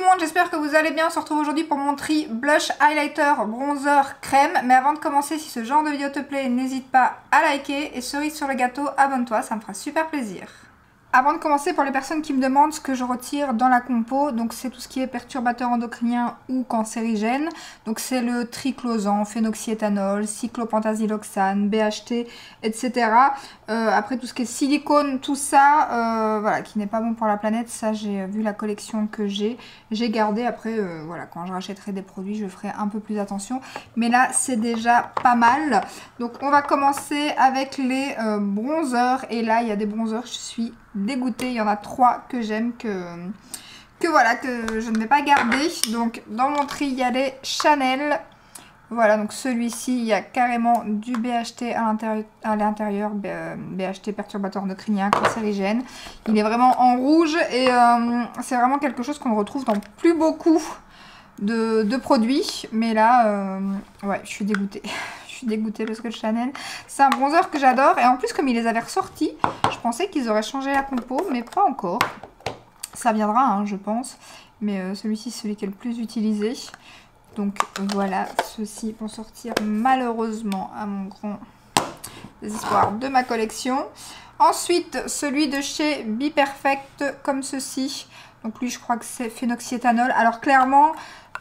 monde, j'espère que vous allez bien. On se retrouve aujourd'hui pour mon tri blush, highlighter, bronzer, crème. Mais avant de commencer, si ce genre de vidéo te plaît, n'hésite pas à liker. Et cerise sur le gâteau, abonne-toi, ça me fera super plaisir. Avant de commencer, pour les personnes qui me demandent ce que je retire dans la compo, donc c'est tout ce qui est perturbateur endocrinien ou cancérigène. Donc c'est le triclosan, phénoxyéthanol, cyclopentasiloxane, BHT, etc. Après tout ce qui est silicone, tout ça, voilà, qui n'est pas bon pour la planète. Ça, j'ai vu la collection que j'ai gardé. Après, voilà, quand je rachèterai des produits, je ferai un peu plus attention. Mais là, c'est déjà pas mal. Donc on va commencer avec les bronzers. Et là, il y a des bronzers, je suis dégoûtée. Il y en a 3 que j'aime, que voilà, que je ne vais pas garder. Donc dans mon tri, il y a les Chanel. Voilà, donc celui-ci, il y a carrément du BHT à l'intérieur, BHT perturbateur endocrinien, cancérigène. Il est vraiment en rouge et c'est vraiment quelque chose qu'on retrouve dans plus beaucoup de produits. Mais là, ouais, je suis dégoûtée. Je suis dégoûtée parce que le Chanel, c'est un bronzer que j'adore. Et en plus, comme ils les avaient ressortis, je pensais qu'ils auraient changé la compo, mais pas encore. Ça viendra, hein, je pense. Mais celui-ci, c'est celui qui est le plus utilisé. Donc voilà, ceux-ci vont sortir malheureusement à mon grand désespoir de ma collection. Ensuite, celui de chez Be Perfect, comme ceci. Donc lui, je crois que c'est phénoxyéthanol. Alors clairement,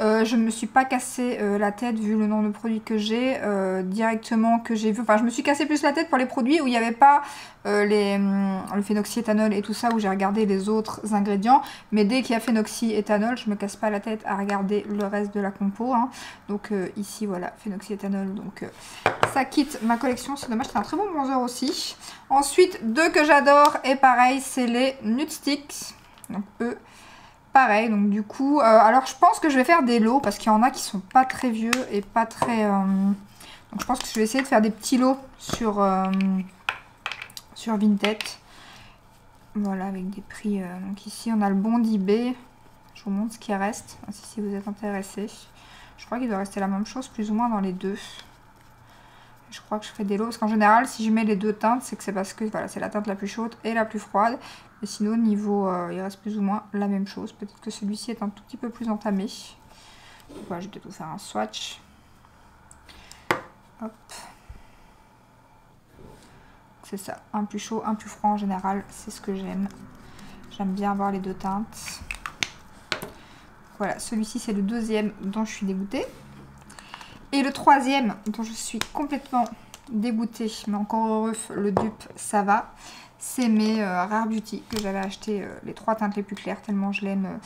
je ne me suis pas cassé la tête vu le nombre de produits que j'ai directement que j'ai vu. Enfin, je me suis cassé plus la tête pour les produits où il n'y avait pas le phénoxyéthanol et tout ça, où j'ai regardé les autres ingrédients. Mais dès qu'il y a phénoxyéthanol, je me casse pas la tête à regarder le reste de la compo. Hein. Donc ici, voilà, phénoxyéthanol. Donc ça quitte ma collection. C'est dommage, c'est un très bon bronzer aussi. Ensuite, deux que j'adore et pareil, c'est les Nude Sticks. Donc eux, pareil, donc du coup, alors je pense que je vais faire des lots parce qu'il y en a qui sont pas très vieux et pas très... donc je pense que je vais essayer de faire des petits lots sur Vinted. Voilà, avec des prix... donc ici, on a le bon d'eBay. Je vous montre ce qui reste, si vous êtes intéressés. Je crois qu'il doit rester la même chose, plus ou moins dans les deux. Je crois que je ferai des lots, parce qu'en général, si je mets les deux teintes, c'est que c'est parce que voilà, c'est la teinte la plus chaude et la plus froide. Et sinon, niveau, il reste plus ou moins la même chose. Peut-être que celui-ci est un tout petit peu plus entamé. Donc voilà, je vais peut-être vous faire un swatch. Hop. C'est ça, un plus chaud, un plus froid en général, c'est ce que j'aime. J'aime bien avoir les deux teintes. Voilà, celui-ci c'est le deuxième dont je suis dégoûtée. Et le troisième dont je suis complètement dégoûtée, mais encore heureux, le dupe, ça va. C'est mes Rare Beauty que j'avais acheté les 3 teintes les plus claires, tellement je l'aime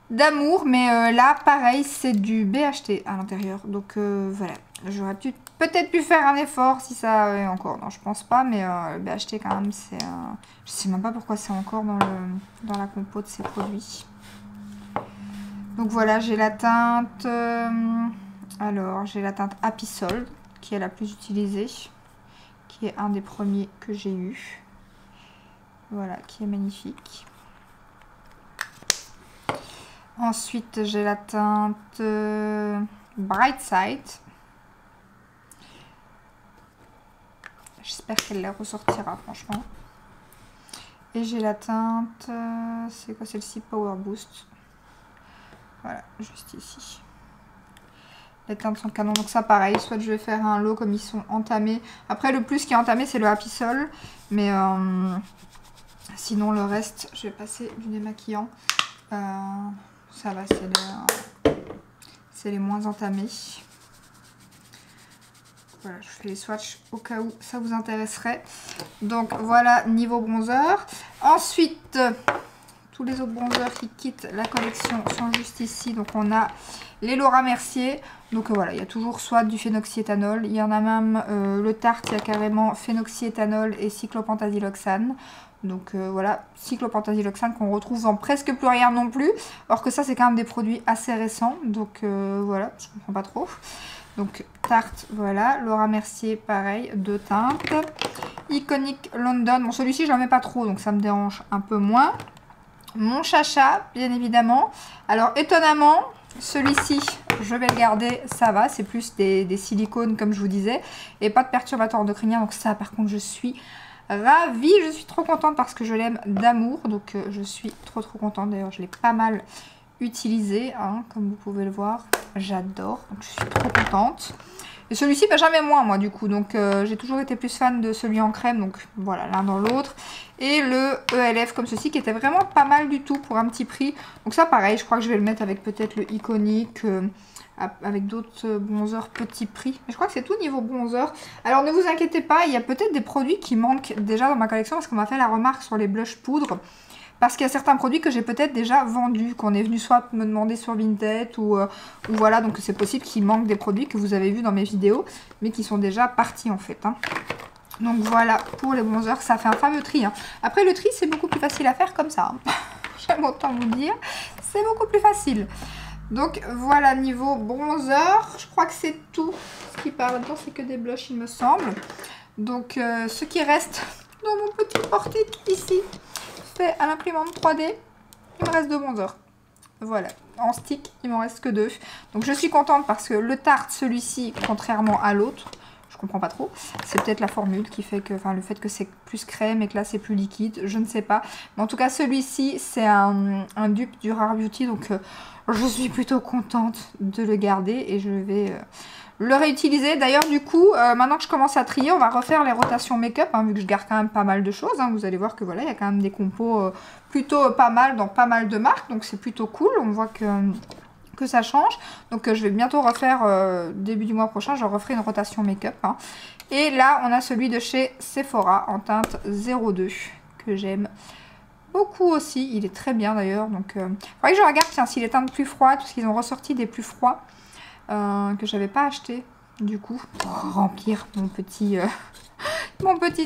d'amour. Mais là, pareil, c'est du BHT à l'intérieur. Donc voilà, j'aurais peut-être pu faire un effort si ça... encore, non, je pense pas, mais le BHT quand même, c'est... je sais même pas pourquoi c'est encore dans la compo de ces produits. Donc voilà, j'ai la teinte... alors, j'ai la teinte Happy Soul, qui est la plus utilisée, qui est un des premiers que j'ai eu. Voilà, qui est magnifique. Ensuite, j'ai la teinte Bright Side. J'espère qu'elle les ressortira, franchement. Et j'ai la teinte... c'est quoi celle-ci? Power Boost. Voilà, juste ici. Les teintes sont canon, donc ça pareil, soit je vais faire un lot comme ils sont entamés. Après le plus qui est entamé c'est le Happy Soul, mais sinon le reste je vais passer du démaquillant. Ça va, c'est les moins entamés. Voilà, je fais les swatchs au cas où ça vous intéresserait. Donc voilà, niveau bronzer. Ensuite, tous les autres bronzers qui quittent la collection sont juste ici. Donc on a les Laura Mercier. Donc voilà, il y a toujours soit du phénoxyéthanol. Il y en a même le Tarte, il y a carrément phénoxyéthanol et cyclopentasiloxane. Donc voilà, cyclopentasiloxane qu'on retrouve dans presque plus rien non plus. Or que ça, c'est quand même des produits assez récents. Donc voilà, je comprends pas trop. Donc Tarte, voilà. Laura Mercier, pareil, 2 teintes. Iconic London. Bon, celui-ci, je n'en mets pas trop, donc ça me dérange un peu moins. Mon Chacha, bien évidemment. Alors étonnamment, celui-ci, je vais le garder, ça va. C'est plus des silicones, comme je vous disais. Et pas de perturbateur endocrinien. Donc ça, par contre, je suis ravie. Je suis trop contente parce que je l'aime d'amour. Donc je suis trop contente. D'ailleurs, je l'ai pas mal utilisé, hein, comme vous pouvez le voir. J'adore, donc je suis trop contente. Et celui-ci, bah, jamais moins, moi, du coup. Donc, j'ai toujours été plus fan de celui en crème. Donc, voilà, l'un dans l'autre. Et le ELF comme ceci, qui était vraiment pas mal du tout pour un petit prix. Donc, ça, pareil, je crois que je vais le mettre avec peut-être le iconique, avec d'autres bronzers petit prix. Mais je crois que c'est tout niveau bronzer. Alors, ne vous inquiétez pas, il y a peut-être des produits qui manquent déjà dans ma collection. Parce qu'on m'a fait la remarque sur les blush poudre. Parce qu'il y a certains produits que j'ai peut-être déjà vendus, qu'on est venu soit me demander sur Vinted ou voilà, donc c'est possible qu'il manque des produits que vous avez vus dans mes vidéos, mais qui sont déjà partis en fait. Hein. Donc voilà, pour les bronzers, ça fait un fameux tri. Hein. Après le tri, c'est beaucoup plus facile à faire comme ça. Hein. J'aime autant vous dire, c'est beaucoup plus facile. Donc voilà, niveau bronzer, je crois que c'est tout ce qui part là-dedans, c'est que des blushs il me semble. Donc ce qui reste dans mon petit portique ici, à l'imprimante 3D, il me reste 2 bronzers. Voilà, en stick, il m'en reste que 2. Donc je suis contente parce que le Tarte, celui-ci, contrairement à l'autre, je comprends pas trop. C'est peut-être la formule qui fait que, enfin le fait que c'est plus crème et que là c'est plus liquide, je ne sais pas. Mais en tout cas celui-ci, c'est un dupe du Rare Beauty, donc je suis plutôt contente de le garder et je vais le réutiliser. D'ailleurs du coup, maintenant que je commence à trier, on va refaire les rotations make-up, hein, vu que je garde quand même pas mal de choses. Hein, vous allez voir que voilà, il y a quand même des compos plutôt pas mal dans pas mal de marques, donc c'est plutôt cool. On voit que ça change. Donc je vais bientôt refaire, début du mois prochain, je referai une rotation make-up. Hein. Et là, on a celui de chez Sephora en teinte 02 que j'aime beaucoup aussi. Il est très bien d'ailleurs. Donc il faudrait que je regarde tiens, s'il est teintes plus froides, parce qu'ils ont ressorti des plus froids. Que j'avais pas acheté du coup pour remplir mon petit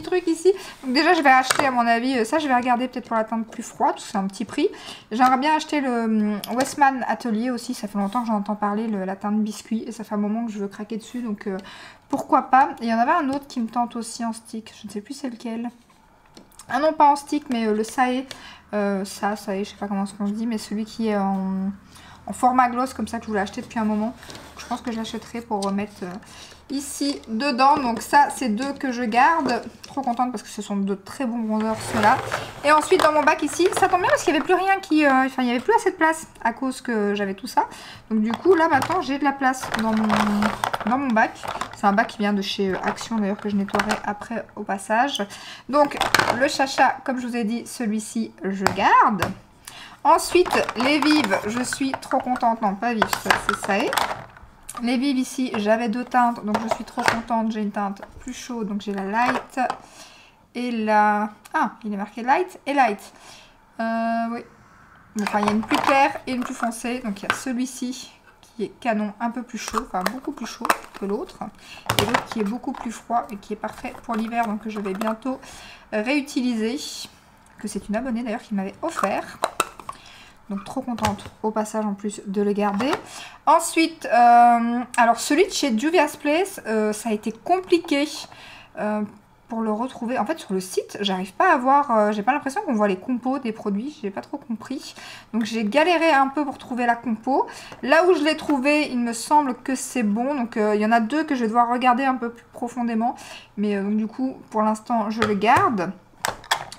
truc ici. Donc déjà je vais acheter à mon avis ça, je vais regarder peut-être pour la teinte plus froide parce que c'est un petit prix. J'aimerais bien acheter le Westman Atelier aussi, ça fait longtemps que j'en entends parler, la teinte biscuit, et ça fait un moment que je veux craquer dessus, donc pourquoi pas. Et il y en avait un autre qui me tente aussi en stick, je ne sais plus c'est lequel. Ah non, pas en stick, mais le Sae, ça je sais pas comment on se dit, mais celui qui est en format gloss comme ça, que je voulais acheter depuis un moment. Je pense que je l'achèterai pour remettre ici dedans. Donc ça, c'est 2 que je garde. Trop contente parce que ce sont de très bons bronzers ceux-là. Et ensuite dans mon bac ici, ça tombe bien parce qu'il n'y avait plus rien qui... Enfin, il n'y avait plus assez de place à cause que j'avais tout ça. Donc du coup, là maintenant, j'ai de la place dans mon bac. C'est un bac qui vient de chez Action d'ailleurs, que je nettoierai après au passage. Donc le Chacha, comme je vous ai dit, celui-ci, je garde. Ensuite, les vives, je suis trop contente. Non, pas vives, c'est ça. Les vives ici, j'avais 2 teintes, donc je suis trop contente. J'ai une teinte plus chaude, donc j'ai la light et la... Ah, il est marqué light et light. Oui. Enfin, il y a une plus claire et une plus foncée. Donc, il y a celui-ci qui est canon, un peu plus chaud, enfin beaucoup plus chaud que l'autre. Et l'autre qui est beaucoup plus froid et qui est parfait pour l'hiver, donc que je vais bientôt réutiliser. Que c'est une abonnée d'ailleurs qui m'avait offert. Donc trop contente au passage en plus de le garder. Ensuite, alors celui de chez Juvia's Place, ça a été compliqué pour le retrouver. En fait sur le site, j'arrive pas à voir, j'ai pas l'impression qu'on voit les compos des produits, j'ai pas trop compris. Donc j'ai galéré un peu pour trouver la compo. Là où je l'ai trouvé, il me semble que c'est bon. Donc il y en a 2 que je vais devoir regarder un peu plus profondément. Mais donc, du coup, pour l'instant, je le garde.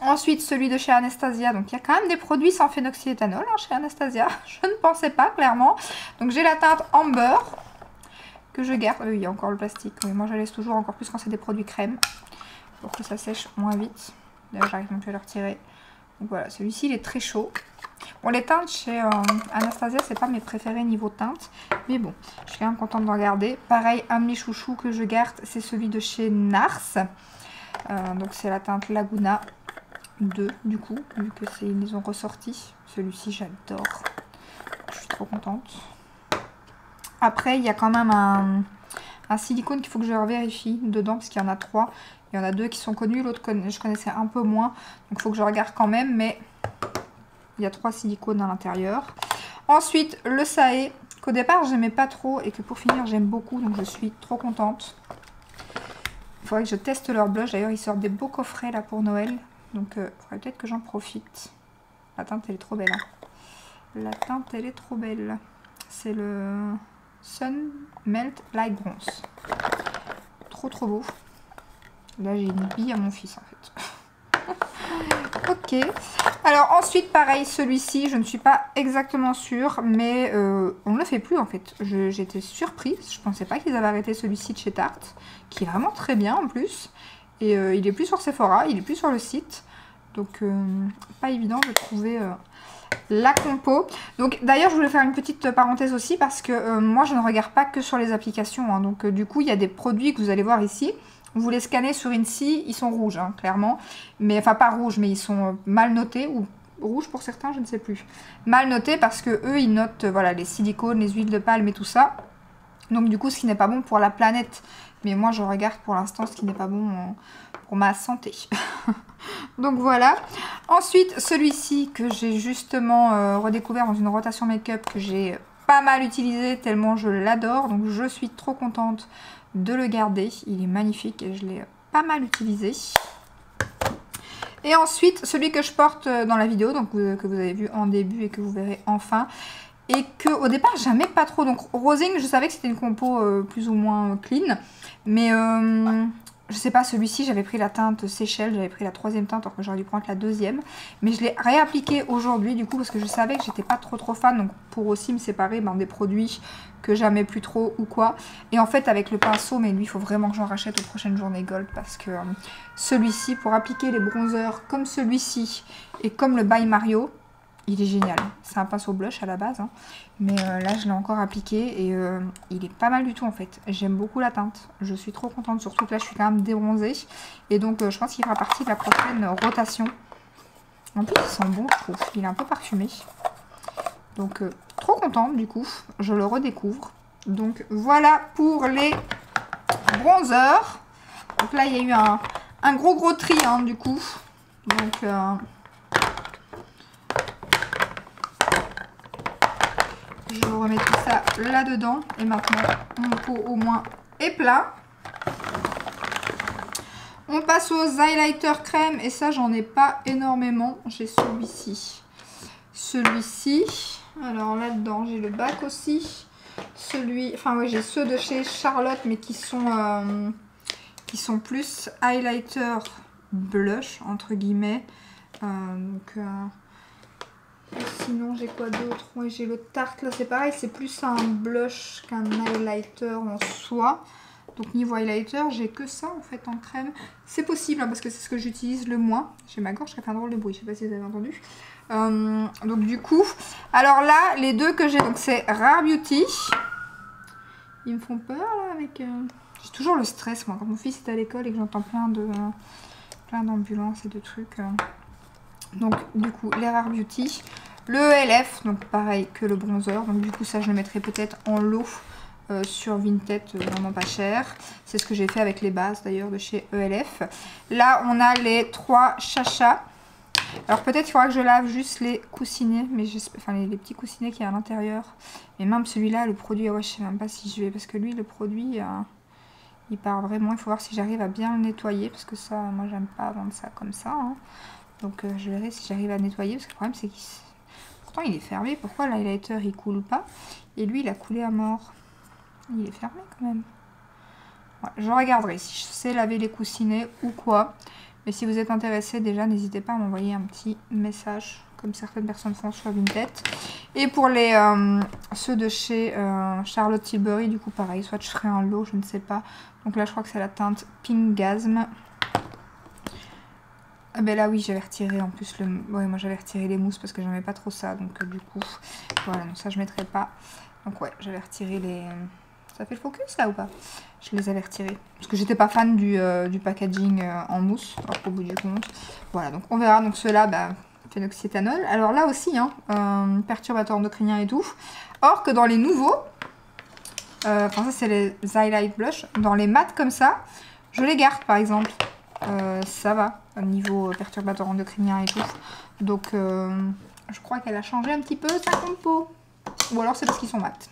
Ensuite, celui de chez Anastasia. Donc, il y a quand même des produits sans phénoxyéthanol hein, chez Anastasia. Je ne pensais pas, clairement. Donc, j'ai la teinte Amber que je garde. Oui, il y a encore le plastique. Mais moi, je laisse toujours encore plus quand c'est des produits crème. Pour que ça sèche moins vite. D'ailleurs, j'arrive même plus à le retirer. Donc, voilà. Celui-ci, il est très chaud. Bon, les teintes chez Anastasia, c'est pas mes préférés niveau teinte. Mais bon, je suis quand même contente d'en garder. Pareil, un de mes chouchous que je garde, c'est celui de chez Nars. Donc, c'est la teinte Laguna 2 du coup, vu que c'est ils les ont ressorti. Celui-ci j'adore, je suis trop contente. Après il y a quand même un silicone qu'il faut que je vérifie dedans parce qu'il y en a 3. Il y en a 2 qui sont connus, l'autre je connaissais un peu moins, donc il faut que je regarde quand même, mais il y a 3 silicones à l'intérieur. Ensuite le Sae, qu'au départ j'aimais pas trop et que pour finir j'aime beaucoup, donc je suis trop contente. Il faudrait que je teste leur blush, d'ailleurs ils sortent des beaux coffrets là pour Noël. Donc, il faudrait peut-être que j'en profite. La teinte, elle est trop belle. Hein. La teinte, elle est trop belle. C'est le Sun Melt Light Bronze. Trop, trop beau. Là, j'ai une bille à mon fils, en fait. Ok. Alors ensuite, pareil, celui-ci, je ne suis pas exactement sûre, mais on ne le fait plus en fait. J'étais surprise, je pensais pas qu'ils avaient arrêté celui-ci de chez Tarte, qui est vraiment très bien en plus. Et il est plus sur Sephora, il est plus sur le site. Donc pas évident de trouver la compo. Donc d'ailleurs, je voulais faire une petite parenthèse aussi parce que moi, je ne regarde pas que sur les applications. Hein. Donc du coup, il y a des produits que vous allez voir ici. Vous les scannez sur Insi, ils sont rouges, hein, clairement. Mais, enfin, pas rouges, mais ils sont mal notés, ou rouges pour certains, je ne sais plus. Mal notés parce que eux, ils notent voilà, les silicones, les huiles de palme et tout ça. Donc du coup, ce qui n'est pas bon pour la planète. Mais moi, je regarde pour l'instant ce qui n'est pas bon pour ma santé. Donc voilà. Ensuite, celui-ci que j'ai justement redécouvert dans une rotation make-up que j'ai pas mal utilisé tellement je l'adore. Donc je suis trop contente de le garder. Il est magnifique et je l'ai pas mal utilisé. Et ensuite, celui que je porte dans la vidéo, donc que vous avez vu en début et que vous verrez enfin. Et que au départ, j'aimais pas trop. Donc Rosing, je savais que c'était une compo plus ou moins clean. Mais je sais pas, celui-ci, j'avais pris la teinte Seychelles, j'avais pris la 3e teinte, alors que j'aurais dû prendre la 2e. Mais je l'ai réappliqué aujourd'hui, du coup, parce que je savais que j'étais pas trop fan. Donc pour aussi me séparer des produits que j'aimais plus trop ou quoi. Et en fait, avec le pinceau, mais lui, il faut vraiment que j'en rachète aux prochaines journées Gold. Parce que celui-ci, pour appliquer les bronzers comme celui-ci et comme le By Mario, il est génial. C'est un pinceau blush à la base, hein. Mais là je l'ai encore appliqué et il est pas mal du tout en fait. J'aime beaucoup la teinte. Je suis trop contente, surtout que là je suis quand même débronzée. Et donc je pense qu'il fera partie de la prochaine rotation. En plus il sent bon, je trouve. Il est un peu parfumé. Donc trop contente du coup. Je le redécouvre. Donc voilà pour les bronzers. Donc là il y a eu un gros tri hein, du coup. Donc je remets tout ça là-dedans. Et maintenant, mon pot au moins est plein. On passe aux highlighters crème. Et ça, j'en ai pas énormément. J'ai celui-ci. Celui-ci. Alors là-dedans, j'ai le bac aussi. Enfin, oui, j'ai ceux de chez Charlotte, mais qui sont plus highlighter blush, entre guillemets. Sinon j'ai quoi d'autre? Oui, j'ai le Tarte là, c'est pareil, c'est plus un blush qu'un highlighter en soi. Donc niveau highlighter, j'ai que ça en fait en crème. C'est possible hein, parce que c'est ce que j'utilise le moins. J'ai ma gorge qui a fait un drôle de bruit, je sais pas si vous avez entendu. Donc du coup, alors là, les deux que j'ai, donc c'est Rare Beauty. Ils me font peur là avec... J'ai toujours le stress moi, quand mon fils est à l'école et que j'entends plein d'ambulances et de trucs. Donc du coup, les Rare Beauty. Le ELF, donc pareil que le bronzer. Donc du coup, ça je le mettrai peut-être en lot sur Vinted, vraiment pas cher. C'est ce que j'ai fait avec les bases d'ailleurs de chez ELF. Là, on a les 3 Chacha. Alors peut-être qu'il faudra que je lave juste les coussinets, mais enfin les petits coussinets qu'il y a à l'intérieur. Mais même celui-là, le produit, ouais, je sais même pas si je vais, parce que lui, le produit, il part vraiment. Il faut voir si j'arrive à bien le nettoyer, parce que ça, moi, j'aime pas vendre ça comme ça. Hein. Donc je verrai si j'arrive à nettoyer, parce que le problème c'est qu'il... Pourtant il est fermé, pourquoi l'highlighter il coule pas? Et lui il a coulé à mort. Il est fermé quand même. Ouais, je regarderai si je sais laver les coussinets ou quoi. Mais si vous êtes intéressé déjà, n'hésitez pas à m'envoyer un petit message, comme certaines personnes font sur Vinted. Et pour les ceux de chez Charlotte Tilbury, du coup pareil, soit je ferai un lot, je ne sais pas. Donc là je crois que c'est la teinte Pingasm. Ah ben là oui, j'avais retiré en plus le... Ouais, moi j'avais retiré les mousses parce que j'aimais pas trop ça. Donc du coup, voilà, donc ça je mettrai pas. Donc ouais, j'avais retiré les... Ça fait le focus là ou pas? Je les avais retirés. Parce que j'étais pas fan du packaging en mousse, alors qu'au bout du compte. Voilà, donc on verra. Donc ceux-là, bah, phénoxyéthanol. Alors là aussi, hein, perturbateur endocrinien et tout. Or que dans les nouveaux, enfin ça c'est les highlight blush, dans les mats comme ça, je les garde par exemple. Ça va au niveau perturbateur endocrinien et tout. Donc je crois qu'elle a changé un petit peu sa compo. Ou alors c'est parce qu'ils sont mat.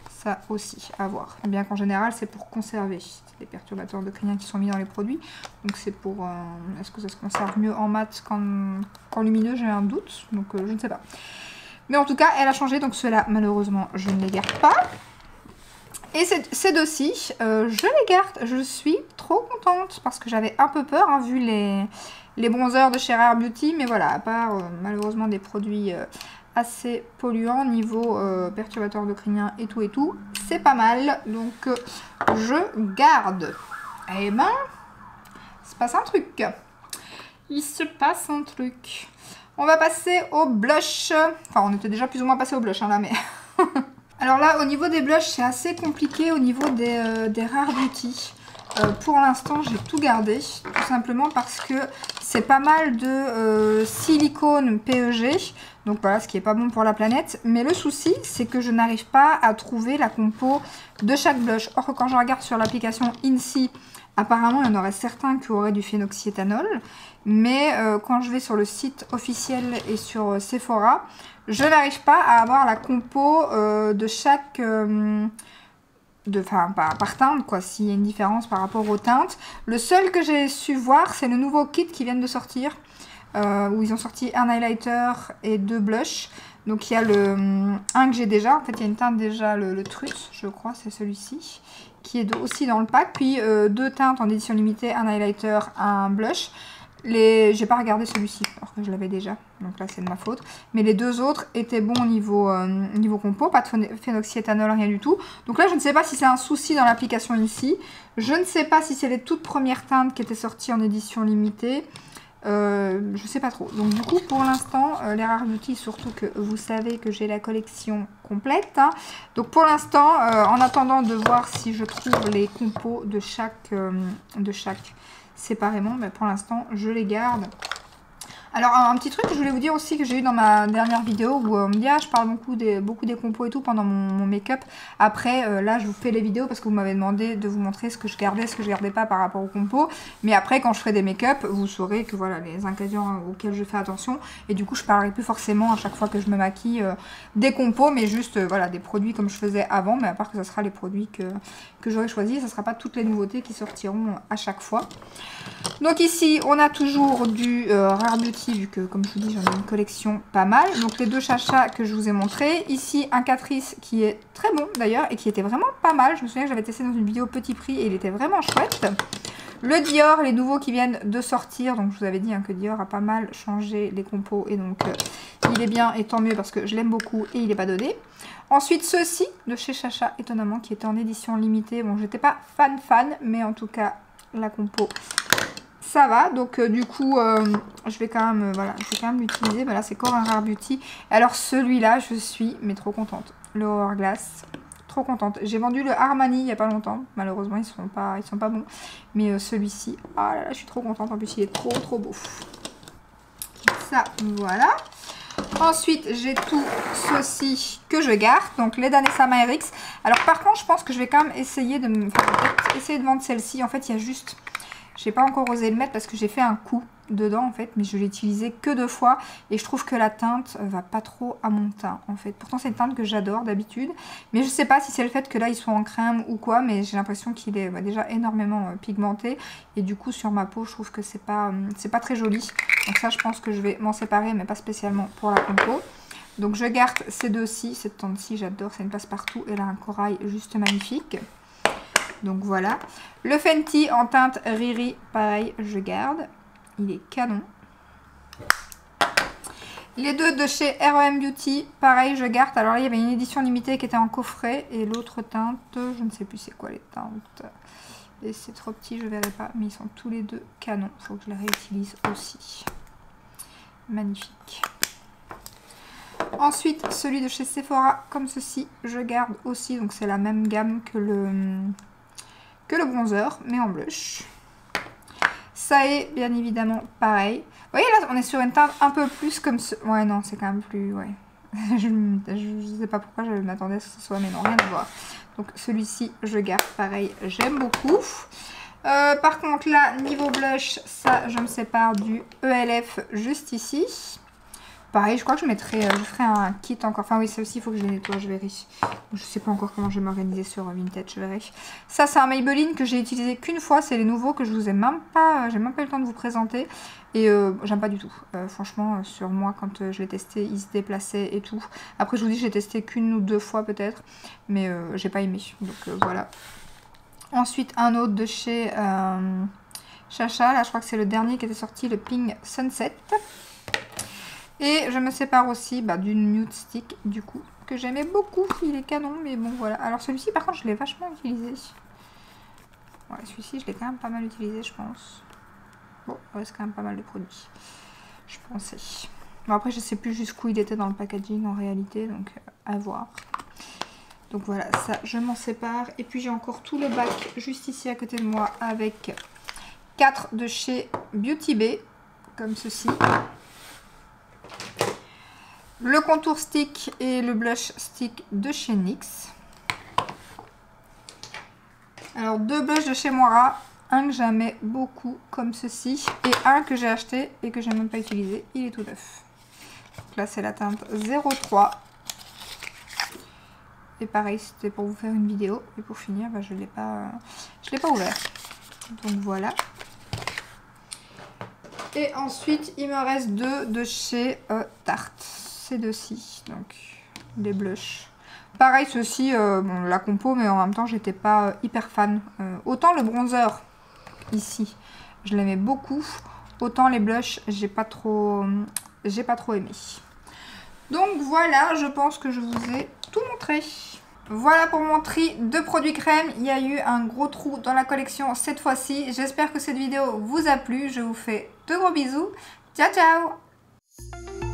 Ça aussi à voir. Bien qu'en général c'est pour conserver les perturbateurs endocriniens qui sont mis dans les produits. Donc c'est pour... Est-ce que ça se conserve mieux en mat qu'en lumineux? J'ai un doute. Donc je ne sais pas. Mais en tout cas elle a changé. Donc ceux-là malheureusement je ne les garde pas. Et ces deux-ci, je les garde. Je suis trop contente parce que j'avais un peu peur, hein, vu les bronzers de chez Rare Beauty. Mais voilà, à part malheureusement des produits assez polluants niveau perturbateur endocrinien et tout, c'est pas mal. Donc je garde. Eh ben, il se passe un truc. Il se passe un truc. On va passer au blush. Enfin, on était déjà plus ou moins passé au blush, hein, là, mais... Alors là, au niveau des blushs, c'est assez compliqué au niveau des Rare Beauty. Pour l'instant, j'ai tout gardé, tout simplement parce que c'est pas mal de silicone PEG. Donc voilà, ce qui est pas bon pour la planète. Mais le souci, c'est que je n'arrive pas à trouver la compo de chaque blush. Or, quand je regarde sur l'application INSI, apparemment, il y en aurait certains qui auraient du phénoxyéthanol. Mais quand je vais sur le site officiel et sur Sephora, je n'arrive pas à avoir la compo de chaque... Enfin, par teinte, quoi, s'il y a une différence par rapport aux teintes. Le seul que j'ai su voir, c'est le nouveau kit qui vient de sortir, où ils ont sorti un highlighter et 2 blushs. Donc il y a un que j'ai déjà, en fait il y a une teinte déjà, le Truth, je crois, c'est celui-ci, qui est aussi dans le pack. Puis 2 teintes en édition limitée, un highlighter, un blush. J'ai pas regardé celui-ci, alors que je l'avais déjà, donc là c'est de ma faute. Mais les 2 autres étaient bons au niveau compo, pas de phénoxyéthanol, rien du tout. Donc là je ne sais pas si c'est un souci dans l'application ici. Je ne sais pas si c'est les toutes premières teintes qui étaient sorties en édition limitée. Je sais pas trop. Donc du coup pour l'instant les Rare Beauty, surtout que vous savez que j'ai la collection complète, hein. Donc pour l'instant en attendant de voir si je trouve les compos de chaque séparément, mais pour l'instant je les garde. Alors un petit truc que je voulais vous dire aussi, que j'ai eu dans ma dernière vidéo, où on me dit, ah, je parle beaucoup des compos et tout pendant mon make-up. Après là je vous fais les vidéos parce que vous m'avez demandé de vous montrer ce que je gardais, ce que je gardais pas par rapport aux compos. Mais après quand je ferai des make-up, vous saurez que voilà les ingrédients auxquels je fais attention. Et du coup je parlerai plus forcément à chaque fois que je me maquille des compos, mais juste voilà des produits comme je faisais avant. Mais à part que ça sera les produits que j'aurai choisis, ça sera pas toutes les nouveautés qui sortiront à chaque fois. Donc ici on a toujours du Rare Beauty, vu que comme je vous dis j'en ai une collection pas mal. Donc les 2 chachas que je vous ai montré. Ici un Catrice qui est très bon d'ailleurs et qui était vraiment pas mal. Je me souviens que j'avais testé dans une vidéo petit prix et il était vraiment chouette. Le Dior, les nouveaux qui viennent de sortir. Donc je vous avais dit, hein, que Dior a pas mal changé les compos et donc il est bien et tant mieux parce que je l'aime beaucoup et il n'est pas donné. Ensuite ceux-ci de chez Chacha, étonnamment, qui étaient en édition limitée. Bon, j'étais pas fan mais en tout cas la compo ça va. Donc du coup je vais quand même l'utiliser. Voilà, c'est encore un Rare Beauty. Alors celui-là je suis mais trop contente, le Hourglass, trop contente. J'ai vendu le Armani il y a pas longtemps, malheureusement ils sont pas bons, mais celui-ci, ah là là, je suis trop contente. En plus il est trop beau. Ça voilà. Ensuite j'ai tout ceci que je garde, donc les Danessa Myrix. Alors par contre je pense que je vais quand même essayer de vendre celle-ci. En fait il y a juste... J'ai pas encore osé le mettre parce que j'ai fait un coup dedans en fait, mais je l'ai utilisé que 2 fois et je trouve que la teinte va pas trop à mon teint en fait. Pourtant c'est une teinte que j'adore d'habitude, mais je sais pas si c'est le fait que là ils sont en crème ou quoi, mais j'ai l'impression qu'il est déjà énormément pigmenté et du coup sur ma peau je trouve que c'est pas très joli. Donc ça je pense que je vais m'en séparer, mais pas spécialement pour la compo. Donc je garde ces 2-ci, cette teinte-ci j'adore, c'est une passe-partout, elle a un corail juste magnifique. Donc voilà. Le Fenty en teinte Riri, pareil, je garde. Il est canon. Les 2 de chez R.E.M. Beauty, pareil, je garde. Alors là, il y avait une édition limitée qui était en coffret. Et l'autre teinte, je ne sais plus c'est quoi les teintes. Et c'est trop petit, je ne verrai pas. Mais ils sont tous les 2 canons. Il faut que je les réutilise aussi. Magnifique. Ensuite, celui de chez Sephora, comme ceci, je garde aussi. Donc c'est la même gamme que le bronzer, mais en blush. Ça est bien évidemment pareil. Vous voyez là, on est sur une teinte un peu plus comme ce... Ouais, non, c'est quand même plus... Ouais. je sais pas pourquoi je m'attendais à ce que ce soit, mais non, rien à voir. Donc celui-ci, je garde pareil, j'aime beaucoup. Par contre là, niveau blush, ça, je me sépare du ELF juste ici. Pareil, je crois que je ferai un kit encore. Enfin oui, ça aussi, il faut que je les nettoie, je verrai. Je sais pas encore comment je vais m'organiser sur Vinted, je verrai. Ça, c'est un Maybelline que j'ai utilisé qu'une fois. C'est les nouveaux que je vous ai même pas... J'ai même pas eu le temps de vous présenter. Et j'aime pas du tout. Franchement, sur moi, quand je l'ai testé, il se déplaçait et tout. Après, je vous dis, j'ai testé qu'une ou deux fois peut-être. Mais j'ai pas aimé. Donc voilà. Ensuite, un autre de chez Chacha. Là, je crois que c'est le dernier qui était sorti, le Pink Sunset. Et je me sépare aussi du Nude Stick, du coup, que j'aimais beaucoup. Il est canon, mais bon, voilà. Alors celui-ci, par contre, je l'ai vachement utilisé. Ouais, celui-ci, je l'ai quand même pas mal utilisé, je pense. Bon, il reste quand même pas mal de produits, je pensais. Bon, après, je sais plus jusqu'où il était dans le packaging, en réalité, donc à voir. Donc voilà, ça, je m'en sépare. Et puis, j'ai encore tout le bac juste ici à côté de moi, avec 4 de chez Beauty Bay, comme ceci. Le contour stick et le blush stick de chez NYX. Alors 2 blushs de chez Moira. Un que j'aimais beaucoup comme ceci. Et un que j'ai acheté et que j'ai même pas utilisé. Il est tout neuf. Donc là c'est la teinte 03. Et pareil, c'était pour vous faire une vidéo. Et pour finir, je l'ai pas ouvert. Donc voilà. Et ensuite, il me reste 2 de chez Tarte. Ces deux-ci, donc des blushs. Pareil, ceux-ci, bon, la compo, mais en même temps, j'étais pas hyper fan. Autant le bronzer, ici, je l'aimais beaucoup. Autant les blushs, j'ai pas trop aimé. Donc voilà, je pense que je vous ai tout montré. Voilà pour mon tri de produits crème. Il y a eu un gros trou dans la collection cette fois-ci. J'espère que cette vidéo vous a plu. Je vous fais de gros bisous. Ciao, ciao!